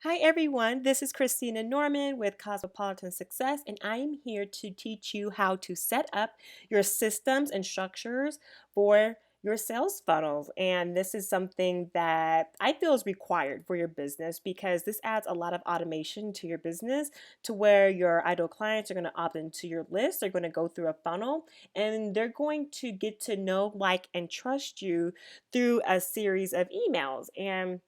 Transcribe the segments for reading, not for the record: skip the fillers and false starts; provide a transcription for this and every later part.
Hi everyone, this is Christina Norman with Cosmopolitan Success, and I am here to teach you how to set up your systems and structures for your sales funnels. And this is something that I feel is required for your business because this adds a lot of automation to your business to where your ideal clients are going to opt into your list. They're going to go through a funnel and they're going to get to know, like, and trust you through a series of emails. And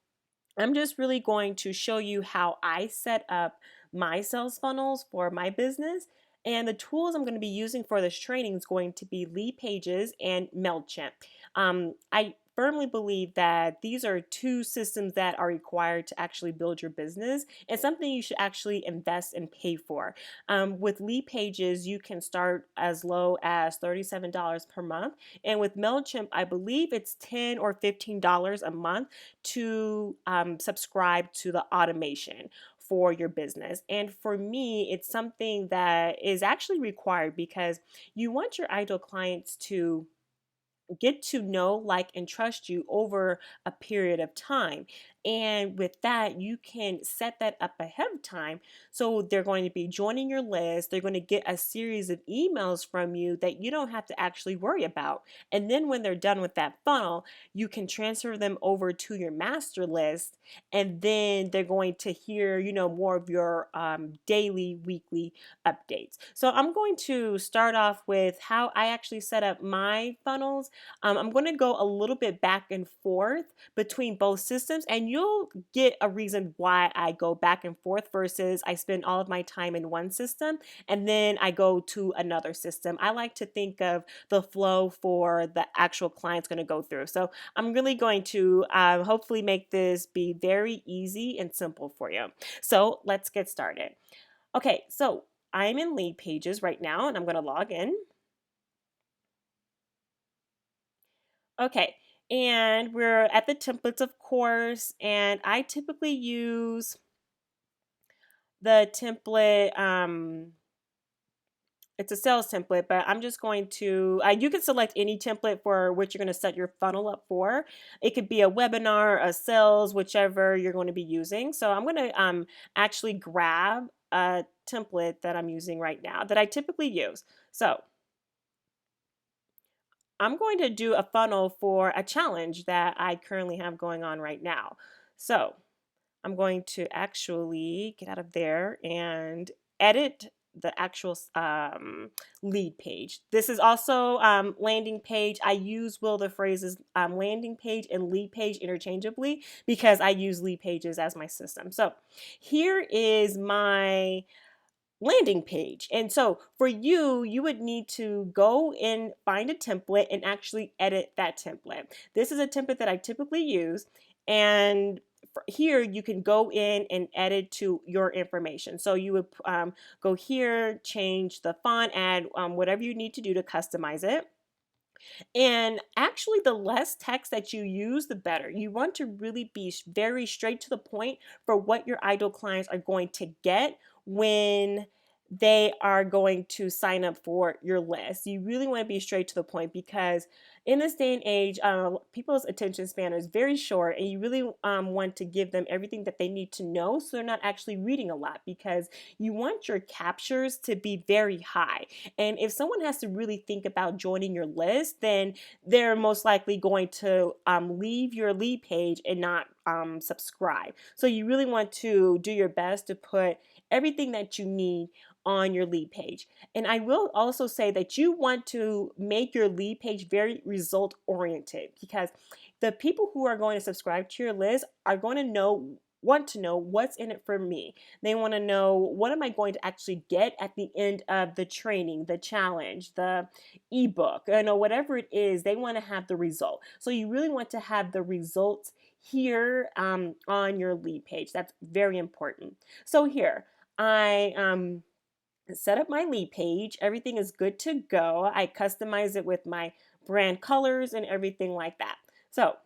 I'm just really going to show you how I set up my sales funnels for my business. And the tools I'm going to be using for this training is going to be Lead Pages and MailChimp. I firmly believe that these are two systems that are required to actually build your business and something you should actually invest and pay for. With Lead Pages, you can start as low as $37 per month. And with MailChimp, I believe it's $10 or $15 a month to subscribe to the automation for your business. And for me, it's something that is actually required because you want your ideal clients to get to know, like, and trust you over a period of time. And with that, you can set that up ahead of time. So they're going to be joining your list. They're going to get a series of emails from you that you don't have to actually worry about. And then when they're done with that funnel, you can transfer them over to your master list. And then they're going to hear, more of your daily, weekly updates. So I'm going to start off with how I actually set up my funnels. I'm going to go a little bit back and forth between both systems, and you'll get a reason why I go back and forth versus I spend all of my time in one system and then I go to another system. I like to think of the flow for the actual client's going to go through. So I'm really going to hopefully make this be very easy and simple for you. So let's get started. Okay, so I'm in Lead Pages right now and I'm going to log in. Okay, and we're at the templates, of course, and I typically use the template. It's a sales template, but I'm just going to, you can select any template for which you're going to set your funnel up for. It could be a webinar, a sales, whichever you're going to be using. So I'm going to actually grab a template that I'm using right now that I typically use. So I'm going to do a funnel for a challenge that I currently have going on right now. So I'm going to actually get out of there and edit the actual lead page. This is also landing page. I will the phrases landing page and lead page interchangeably because I use lead pages as my system. So here is my landing page. And so for you, you would need to go and find a template and actually edit that template. This is a template that I typically use. And here you can go in and edit to your information. So you would go here, change the font, add whatever you need to do to customize it. And actually, the less text that you use, the better. You want to really be very straight to the point for what your ideal clients are going to get when they are going to sign up for your list. You really want to be straight to the point because in this day and age, people's attention span is very short, and you really want to give them everything that they need to know so they're not actually reading a lot because you want your captures to be very high. And if someone has to really think about joining your list, then they're most likely going to leave your lead page and not subscribe. So you really want to do your best to put everything that you need on your lead page. And I will also say that you want to make your lead page very result oriented because the people who are going to subscribe to your list are going to want to know what's in it for me. They want to know, what am I going to actually get at the end of the training, the challenge, the ebook, whatever it is. They want to have the result. So you really want to have the results here on your lead page. That's very important. So here I set up my lead page. Everything is good to go. I customize it with my brand colors and everything like that. So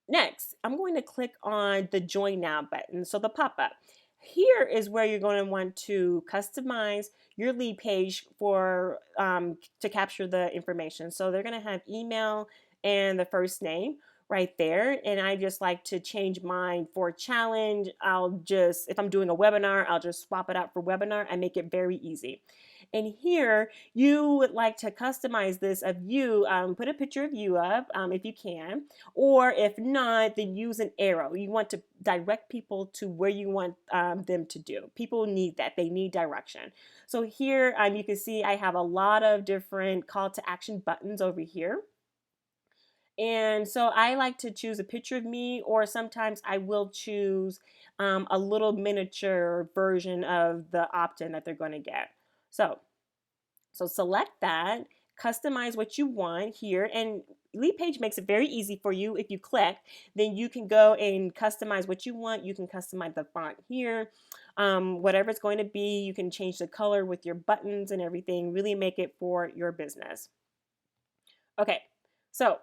next, I'm going to click on the Join Now button, so the pop-up. Here is where you're going to want to customize your lead page for to capture the information. So they're going to have email and the first name. right there. And I just like to change mine for challenge. If I'm doing a webinar, I'll just swap it out for webinar and make it very easy. And here you would like to customize this of you, put a picture of you up if you can, or if not, then use an arrow. You want to direct people to where you want them to do. People need that. They need direction. So here you can see I have a lot of different call to action buttons over here. And so I like to choose a picture of me, or sometimes I will choose a little miniature version of the opt-in that they're going to get. So select that, customize what you want here, and Leadpage makes it very easy for you. If you click, then you can go and customize what you want. You can customize the font here, whatever it's going to be. You can change the color with your buttons and everything, really make it for your business. Okay, so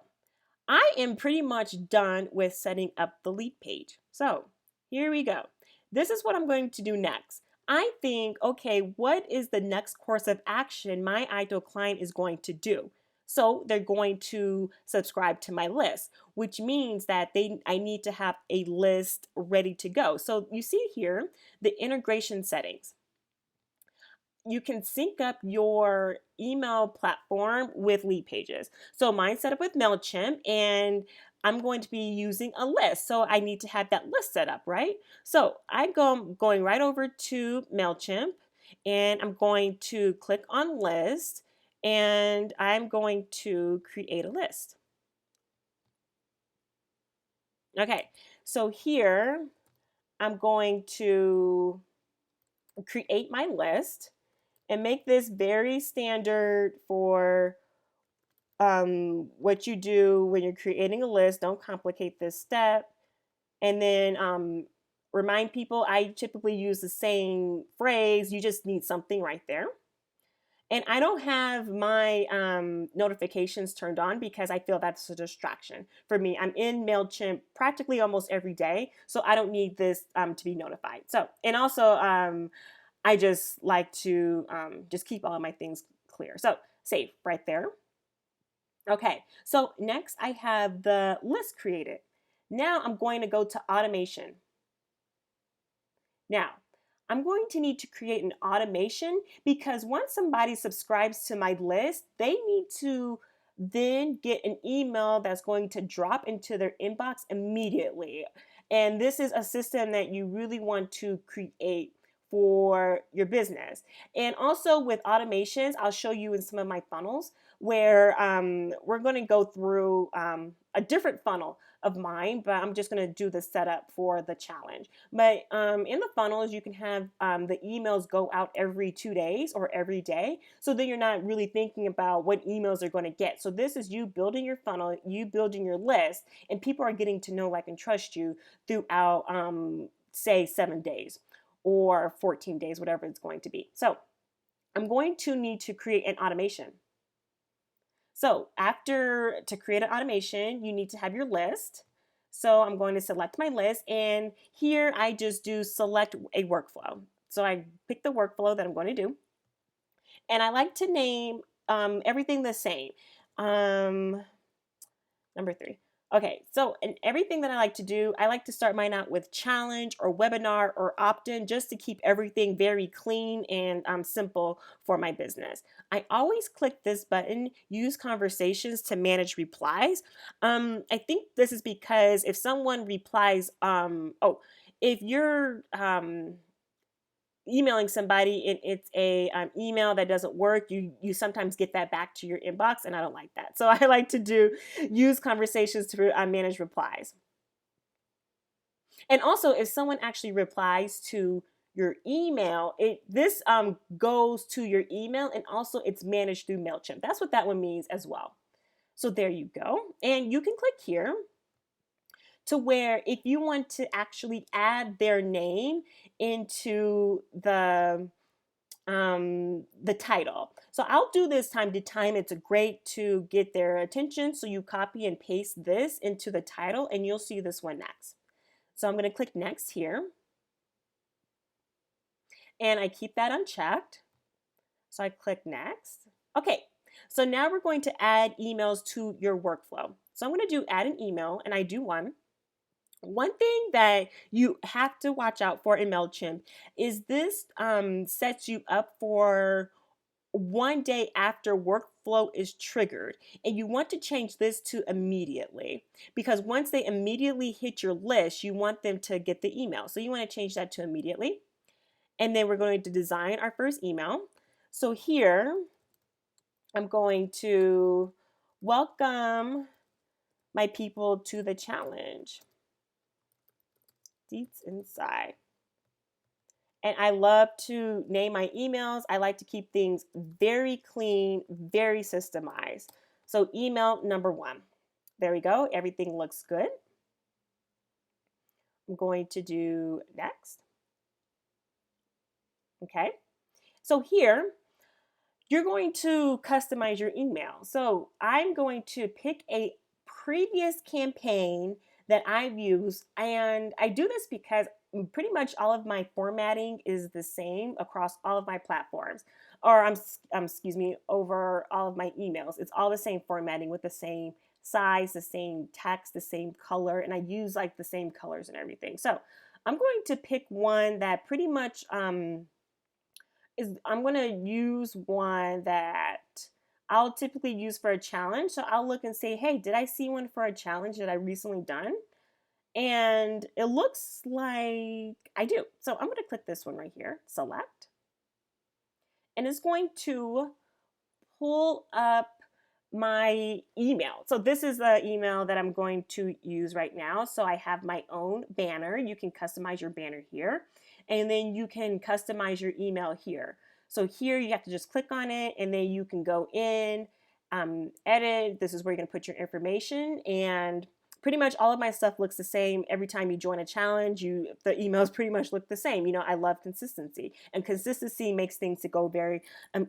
I am pretty much done with setting up the Leadpage. So here we go. This is what I'm going to do next. I think, okay, what is the next course of action my ideal client is going to do? So they're going to subscribe to my list, which means that I need to have a list ready to go. So you see here the integration settings. You can sync up your email platform with Leadpages. So mine's set up with MailChimp, and I'm going to be using a list. So I need to have that list set up, right? So going right over to MailChimp, and I'm going to click on list, and I'm going to create a list. Okay, so here I'm going to create my list and make this very standard for what you do when you're creating a list. Don't complicate this step. And then remind people, I typically use the same phrase. You just need something right there. And I don't have my notifications turned on because I feel that's a distraction for me. I'm in MailChimp practically almost every day, so I don't need this to be notified. So, and also I just like to just keep all of my things clear. So save right there. Okay, so next I have the list created. Now I'm going to go to automation. Now, I'm going to need to create an automation because once somebody subscribes to my list, they need to then get an email that's going to drop into their inbox immediately. And this is a system that you really want to create for your business. And also with automations, I'll show you in some of my funnels where we're going to go through a different funnel of mine, but I'm just going to do the setup for the challenge. But in the funnels, you can have the emails go out every 2 days or every day. So then you're not really thinking about what emails they're going to get. So this is you building your funnel, you building your list, and people are getting to know, like, and trust you throughout, say, 7 days or 14 days, whatever it's going to be. So I'm going to need to create an automation. So to create an automation, you need to have your list. So I'm going to select my list, and here I just do select a workflow. So I pick the workflow that I'm going to do, and I like to name everything the same. Number 3. Okay, so and everything that I like to do, I like to start mine out with challenge or webinar or opt-in just to keep everything very clean and simple for my business. I always click this button, use conversations to manage replies. I think this is because if someone replies, if you're emailing somebody and it's a email that doesn't work, you sometimes get that back to your inbox, and I don't like that. So I like to use conversations to manage replies. And also, if someone actually replies to your email, this goes to your email, and also it's managed through MailChimp. That's what that one means as well. So there you go. And you can click here to where if you want to actually add their name into the title. So I'll do this time to time. It's great to get their attention. So you copy and paste this into the title, and you'll see this one next. So I'm going to click next here, and I keep that unchecked. So I click next. Okay, so now we're going to add emails to your workflow. So I'm going to do add an email, and I do one. One thing that you have to watch out for in MailChimp is this sets you up for one day after workflow is triggered. And you want to change this to immediately, because once they immediately hit your list, you want them to get the email. So you want to change that to immediately. And then we're going to design our first email. So here, I'm going to welcome my people to the challenge. Deets inside. And I love to name my emails. I like to keep things very clean, very systemized. So email number 1. There we go. Everything looks good. I'm going to do next. Okay. So here, you're going to customize your email. So I'm going to pick a previous campaign that I've used, and I do this because pretty much all of my formatting is the same across all of my platforms, or excuse me, over all of my emails. It's all the same formatting with the same size, the same text, the same color, and I use like the same colors and everything. So I'm going to pick one that pretty much I'm going to use one that I'll typically use for a challenge. So I'll look and say, hey, did I see one for a challenge that I recently done? And it looks like I do. So I'm going to click this one right here, select, and it's going to pull up my email. So this is the email that I'm going to use right now. So I have my own banner. You can customize your banner here, and then you can customize your email here. So here you have to just click on it, and then you can go in, edit. This is where you're going to put your information, and pretty much all of my stuff looks the same. Every time you join a challenge, the emails pretty much look the same. You know, I love consistency, and consistency makes things to go very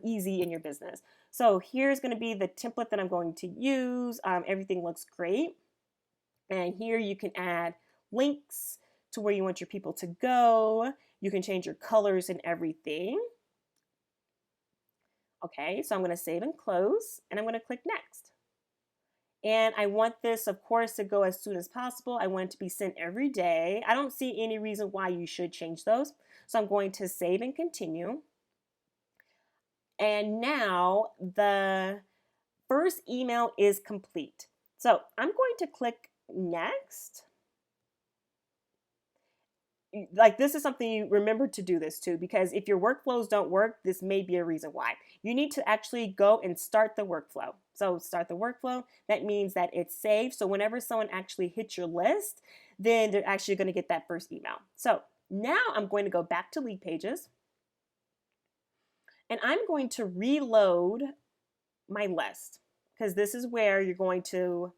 easy in your business. So here's going to be the template that I'm going to use. Everything looks great. And here you can add links to where you want your people to go. You can change your colors and everything. Okay, so I'm going to save and close, and I'm going to click next. And I want this, of course, to go as soon as possible. I want it to be sent every day. I don't see any reason why you should change those. So I'm going to save and continue. And now the first email is complete. So I'm going to click next. Like, this is something you remember to do this too, because if your workflows don't work, this may be a reason why. You need to actually go and start the workflow. So start the workflow. That means that it's saved. So whenever someone actually hits your list, then they're actually going to get that first email. So now I'm going to go back to lead pages, and I'm going to reload my list, because this is where you're going to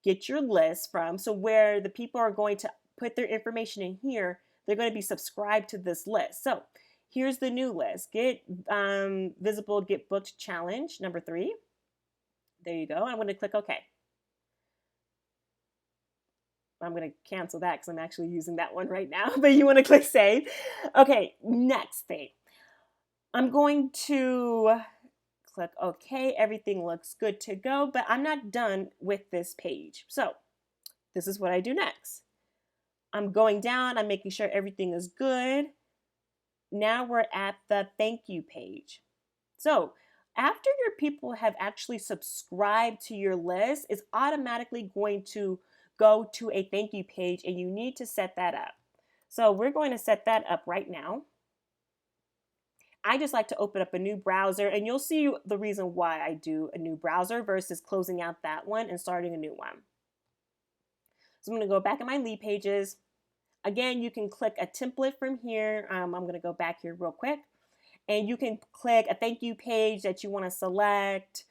get your list from. So where the people are going to put their information in here, they're going to be subscribed to this list. So here's the new list. Get visible, get booked challenge number 3. There you go. I'm going to click OK. I'm going to cancel that because I'm actually using that one right now, but you want to click save. Okay, next thing. I'm going to click OK. Everything looks good to go, but I'm not done with this page. So this is what I do next. I'm going down, I'm making sure everything is good. Now we're at the thank you page. So after your people have actually subscribed to your list, it's automatically going to go to a thank you page, and you need to set that up. So we're going to set that up right now. I just like to open up a new browser, and you'll see the reason why I do a new browser versus closing out that one and starting a new one. So I'm going to go back in my lead pages. Again, you can click a template from here. I'm going to go back here real quick, and you can click a thank you page that you want to select,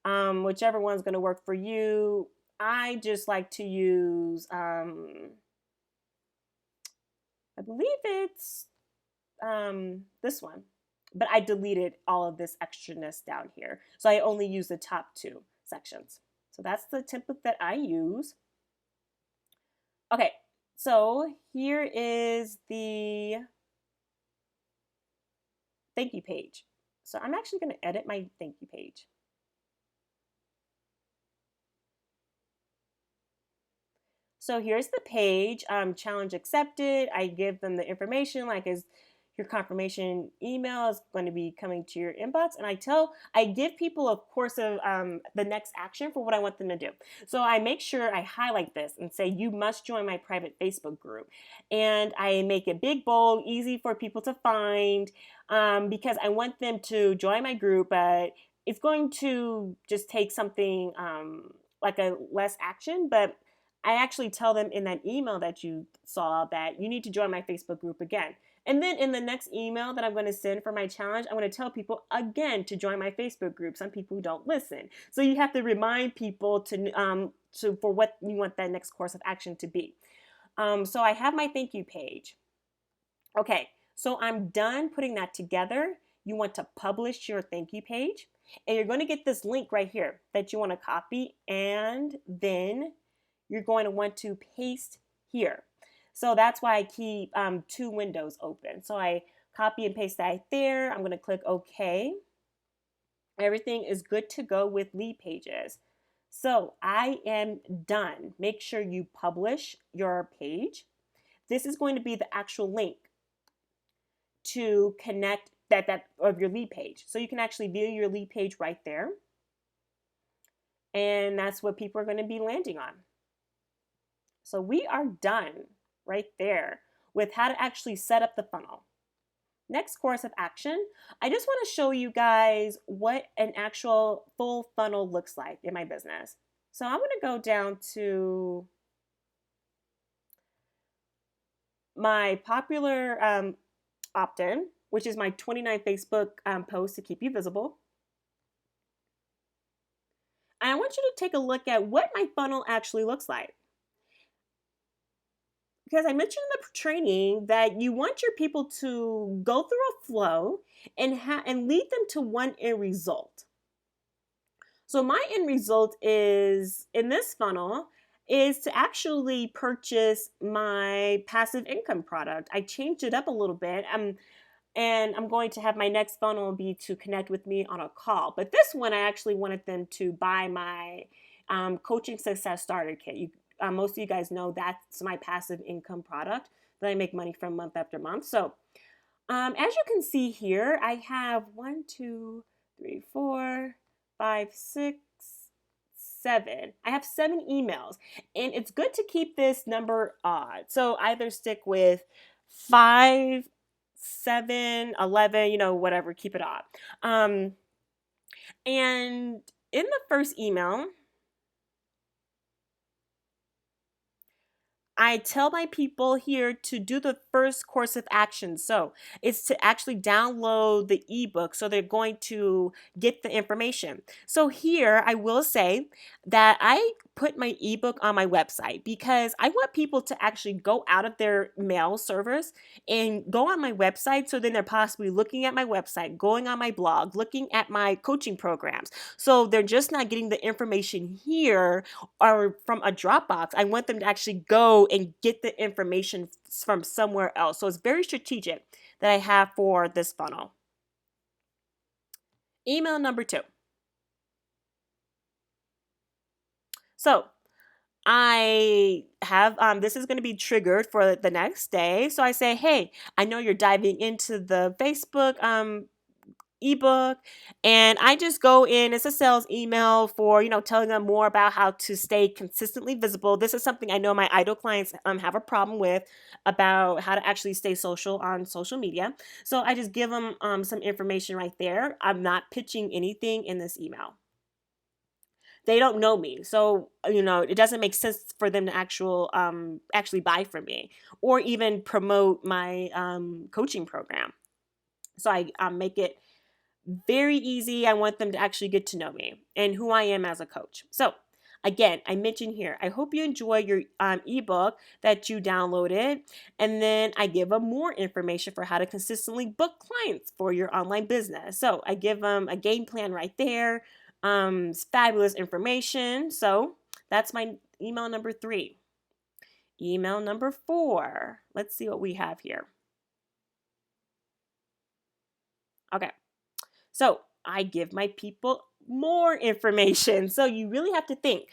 whichever one's going to work for you. I just like to use, I believe it's this one, but I deleted all of this extraness down here. So I only use the top 2 sections. So that's the template that I use. Okay, so here is the thank you page. So I'm actually going to edit my thank you page. So here's the page, challenge accepted. I give them the information like is your confirmation email is going to be coming to your inbox. And I give people a course of the next action for what I want them to do. So I make sure I highlight this and say, you must join my private Facebook group. And I make it big, bold, easy for people to find because I want them to join my group, but it's going to just take something like a less action, but I actually tell them in that email that you saw that you need to join my Facebook group again. And then in the next email that I'm going to send for my challenge, I'm going to tell people again to join my Facebook group. Some people don't listen. So you have to remind people to for what you want that next course of action to be. So I have my thank you page. Okay, so I'm done putting that together. You want to publish your thank you page. And you're going to get this link right here that you want to copy, and then you're going to want to paste here. So that's why I keep two windows open. So I copy and paste that there. I'm going to click OK. Everything is good to go with lead pages. So I am done. Make sure you publish your page. This is going to be the actual link to connect that of your lead page. So you can actually view your lead page right there. And that's what people are going to be landing on. So we are done right there with how to actually set up the funnel. Next course of action, I just want to show you guys what an actual full funnel looks like in my business. So I'm going to go down to my popular opt-in, which is my 29 Facebook posts to keep you visible. And I want you to take a look at what my funnel actually looks like. Because I mentioned in the training that you want your people to go through a flow and lead them to one end result. So my end result is in this funnel is to actually purchase my passive income product. I changed it up a little bit. And I'm going to have my next funnel be to connect with me on a call. But this one, I actually wanted them to buy my coaching success starter kit. Most of you guys know that's my passive income product that I make money from month after month. So as you can see here, I have 1, 2, 3, 4, 5, 6, 7. I have 7 emails, and it's good to keep this number odd. So either stick with 5, 7, 11, whatever, keep it odd. And in the first email, I tell my people here to do the first course of action. So it's to actually download the ebook. So they're going to get the information. So here I will say that I put my ebook on my website because I want people to actually go out of their mail servers and go on my website. So then they're possibly looking at my website, going on my blog, looking at my coaching programs. So they're just not getting the information here or from a Dropbox. I want them to actually go and get the information from somewhere else. So it's very strategic that I have for this funnel. Email number 2. So I have, this is going to be triggered for the next day. So I say, hey, I know you're diving into the Facebook ebook, and I just go in. It's a sales email for telling them more about how to stay consistently visible. This is something I know my idol clients have a problem with, about how to actually stay social on social media. So I just give them some information right there. I'm not pitching anything in this email. They don't know me, so it doesn't make sense for them to actually buy from me or even promote my coaching program. So I make it very easy. I want them to actually get to know me and who I am as a coach. So again, I mentioned here, I hope you enjoy your ebook that you downloaded. And then I give them more information for how to consistently book clients for your online business. So I give them a game plan right there. It's fabulous information. So that's my email number 3. Email number 4. Let's see what we have here. Okay. So I give my people more information. So you really have to think.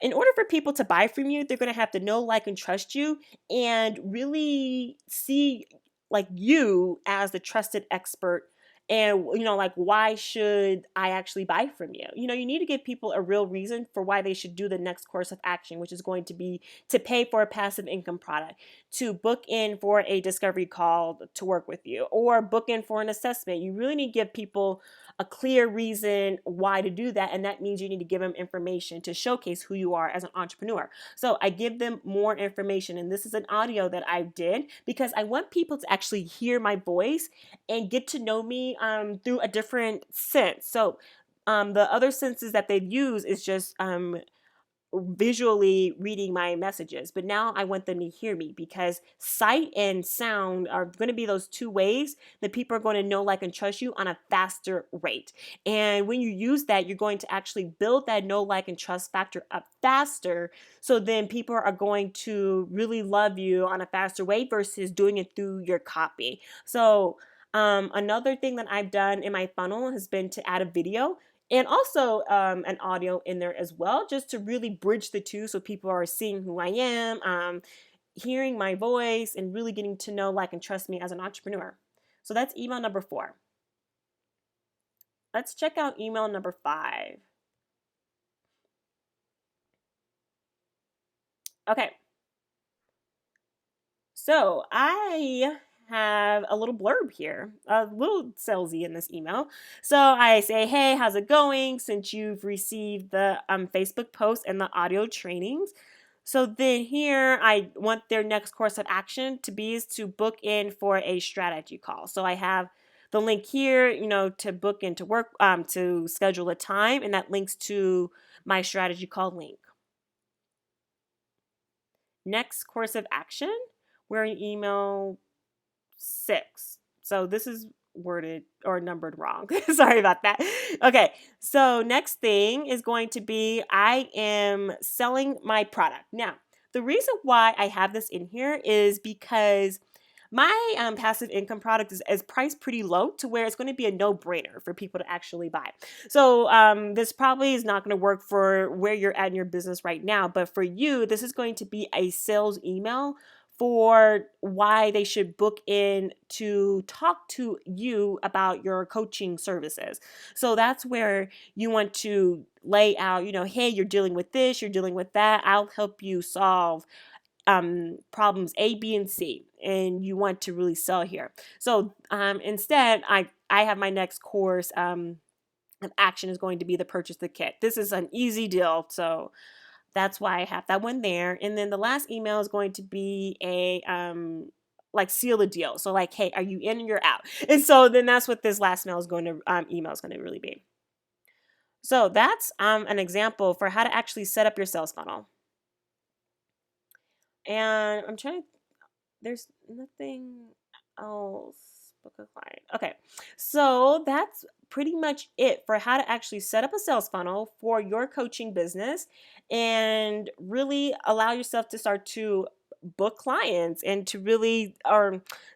in order for people to buy from you, they're going to have to know, like, and trust you and really see like you as the trusted expert. And like, why should I actually buy from you? You need to give people a real reason for why they should do the next course of action, which is going to be to pay for a passive income product, to book in for a discovery call to work with you, or book in for an assessment. You really need to give people a clear reason why to do that, and that means you need to give them information to showcase who you are as an entrepreneur. So I give them more information, and this is an audio that I did because I want people to actually hear my voice and get to know me through a different sense. So the other senses that they've used is just visually reading my messages, but now I want them to hear me, because sight and sound are going to be those two ways that people are going to know, like, and trust you on a faster rate. And when you use that, you're going to actually build that know, like, and trust factor up faster. So then people are going to really love you on a faster way versus doing it through your copy. So another thing that I've done in my funnel has been to add a video and also an audio in there as well, just to really bridge the two, so people are seeing who I am, hearing my voice, and really getting to know, like, and trust me as an entrepreneur. So that's email number 4. Let's check out email number 5. Okay, so I have a little blurb here, a little salesy in this email. So I say, hey, how's it going? Since you've received the Facebook post and the audio trainings. So then here I want their next course of action to be is to book in for a strategy call. So I have the link here, to book into work, to schedule a time, and that links to my strategy call link. Next course of action, we're in email 6. So this is worded or numbered wrong. Sorry about that. Okay, so next thing is going to be I am selling my product. Now, the reason why I have this in here is because my passive income product is priced pretty low to where it's going to be a no-brainer for people to actually buy. So this probably is not going to work for where you're at in your business right now, but for you, this is going to be a sales email for why they should book in to talk to you about your coaching services. So that's where you want to lay out, hey, you're dealing with this, you're dealing with that. I'll help you solve problems A, B, and C, and you want to really sell here. So instead, I have my next course of action is going to be the purchase the kit. This is an easy deal, so that's why I have that one there. And then the last email is going to be a like seal the deal. So like, hey, are you in or you're out? And so then that's what this last email is going to really be. So that's an example for how to actually set up your sales funnel. And I'm trying to, there's nothing else. Book a client. Okay, so that's pretty much it for how to actually set up a sales funnel for your coaching business and really allow yourself to start to book clients and to really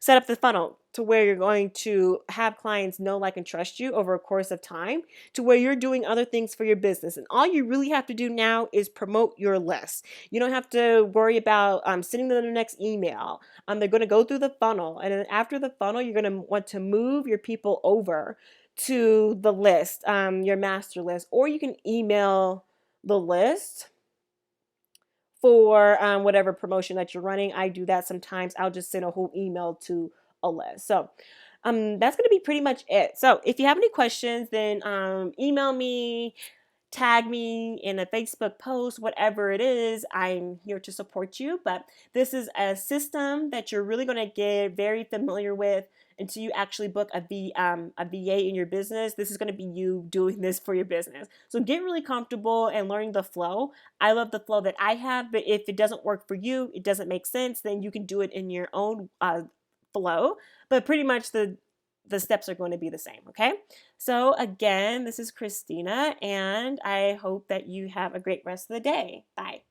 set up the funnel to where you're going to have clients know, like, and trust you over a course of time, to where you're doing other things for your business. And all you really have to do now is promote your list. You don't have to worry about sending them the next email. They're going to go through the funnel, and then after the funnel, you're going to want to move your people over to the list, your master list, or you can email the list for whatever promotion that you're running. I do that sometimes. I'll just send a whole email to a list. So that's going to be pretty much it. So if you have any questions, then email me, tag me in a Facebook post, whatever it is. I'm here to support you. But this is a system that you're really going to get very familiar with until you actually book a VA in your business. This is going to be you doing this for your business. So get really comfortable and learning the flow. I love the flow that I have, but if it doesn't work for you, it doesn't make sense, then you can do it in your own flow. But pretty much the steps are going to be the same, okay? So again, this is Christina, and I hope that you have a great rest of the day. Bye.